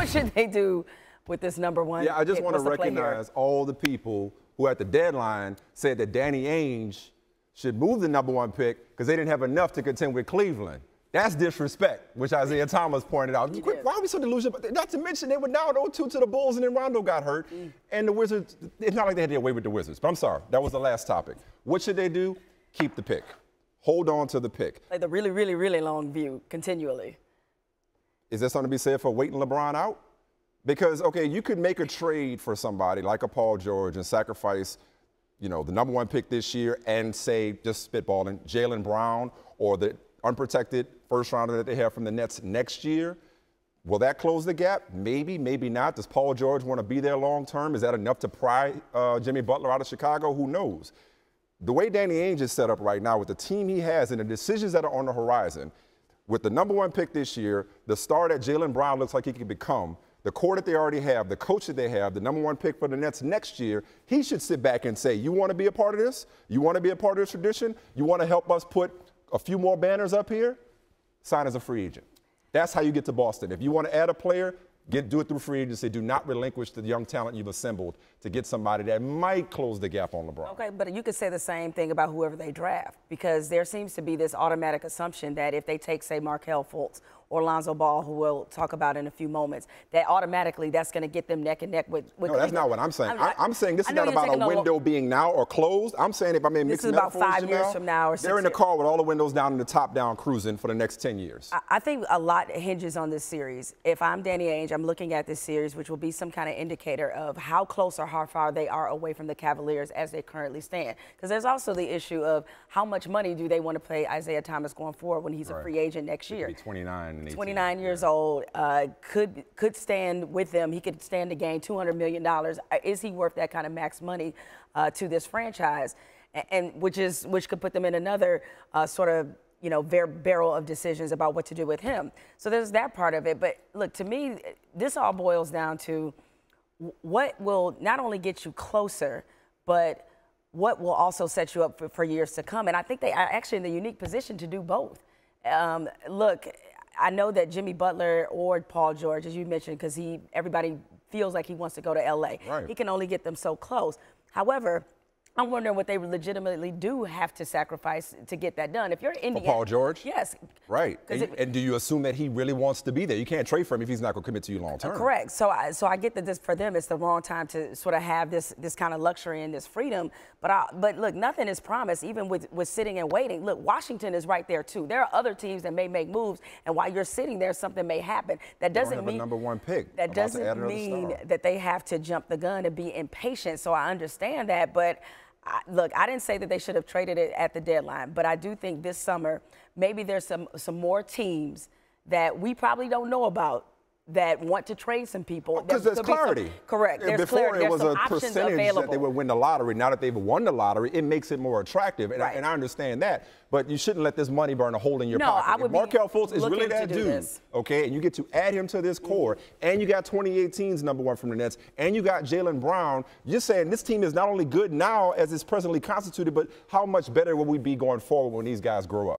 What should they do with this #1? Yeah, I just want to recognize all the people who at the deadline said that Danny Ainge should move the #1 pick because they didn't have enough to contend with Cleveland. That's disrespect, which Isaiah Thomas pointed out. Why are we so delusional? Not to mention they were down 0-2 to the Bulls and then Rondo got hurt. And the Wizards, it's not like they had to get away with the Wizards. But I'm sorry, that was the last topic. What should they do? Keep the pick. Hold on to the pick. Like the really, really, really long view continually. Is there something to be said for waiting LeBron out? Because, okay, you could make a trade for somebody like a Paul George and sacrifice, you know, the #1 pick this year and say, just spitballing, Jaylen Brown or the unprotected first rounder that they have from the Nets next year. Will that close the gap? Maybe, maybe not. Does Paul George want to be there long term? Is that enough to pry Jimmy Butler out of Chicago? Who knows? The way Danny Ainge is set up right now with the team he has and the decisions that are on the horizon, with the #1 pick this year, the star that Jaylen Brown looks like he could become, the core that they already have, the coach that they have, the #1 pick for the Nets next year, he should sit back and say, you want to be a part of this? You want to be a part of this tradition? You want to help us put a few more banners up here? Sign as a free agent. That's how you get to Boston. If you want to add a player, do it through free agency. Do not relinquish the young talent you've assembled to get somebody that might close the gap on LeBron. Okay, but you could say the same thing about whoever they draft, because there seems to be this automatic assumption that if they take, say, Markelle Fultz or Lonzo Ball, who we'll talk about in a few moments, that automatically that's going to get them neck and neck with No, that's not what I'm saying. I'm saying this is not about a window being now or closed. I'm saying if I may mix this is about 5 years from now or 6 years. They're in the car with all the windows down and the top down cruising for the next 10 years. I think a lot hinges on this series. If I'm Danny Ainge, I'm looking at this series, which will be some kind of indicator of how close or how far they are away from the Cavaliers as they currently stand. Because there's also the issue of how much money do they want to pay Isaiah Thomas going forward when he's a free agent next year. He'll be 29 and 18. 29 years old, could stand with them. He could stand to gain $200 million. Is he worth that kind of max money to this franchise? And which could put them in another sort of, you know, barrel of decisions about what to do with him. So there's that part of it. But look, to me, this all boils down to what will not only get you closer, but what will also set you up for years to come. And I think they are actually in the unique position to do both. Look, I know that Jimmy Butler or Paul George, as you mentioned, because everybody feels like he wants to go to LA. Right. He can only get them so close. However, I'm wondering what they legitimately do have to sacrifice to get that done. If you're Indiana, for Paul George? Yes. Right. And do you assume that he really wants to be there? You can't trade for him if he's not going to commit to you long term. Correct. So I get that for them, it's the wrong time to sort of have this kind of luxury and this freedom. But look, nothing is promised, even with sitting and waiting. Look, Washington is right there, too. There are other teams that may make moves, and while you're sitting there, something may happen. That doesn't mean a #1 pick. That doesn't mean that they have to jump the gun and be impatient. So I understand that, but look, I didn't say that they should have traded it at the deadline, but I do think this summer maybe there's some more teams that we probably don't know about that want to trade some people. Because there's clarity. Correct. There's Before clarity. it was a percentage available. that they would win the lottery. Now that they've won the lottery, it makes it more attractive. And, right. and I understand that. But you shouldn't let this money burn a hole in your pocket. I would if Markelle Fultz is really that dude, okay, and you get to add him to this core, and you got 2018's #1 from the Nets, and you got Jaylen Brown, you're saying this team is not only good now as it's presently constituted, but how much better will we be going forward when these guys grow up?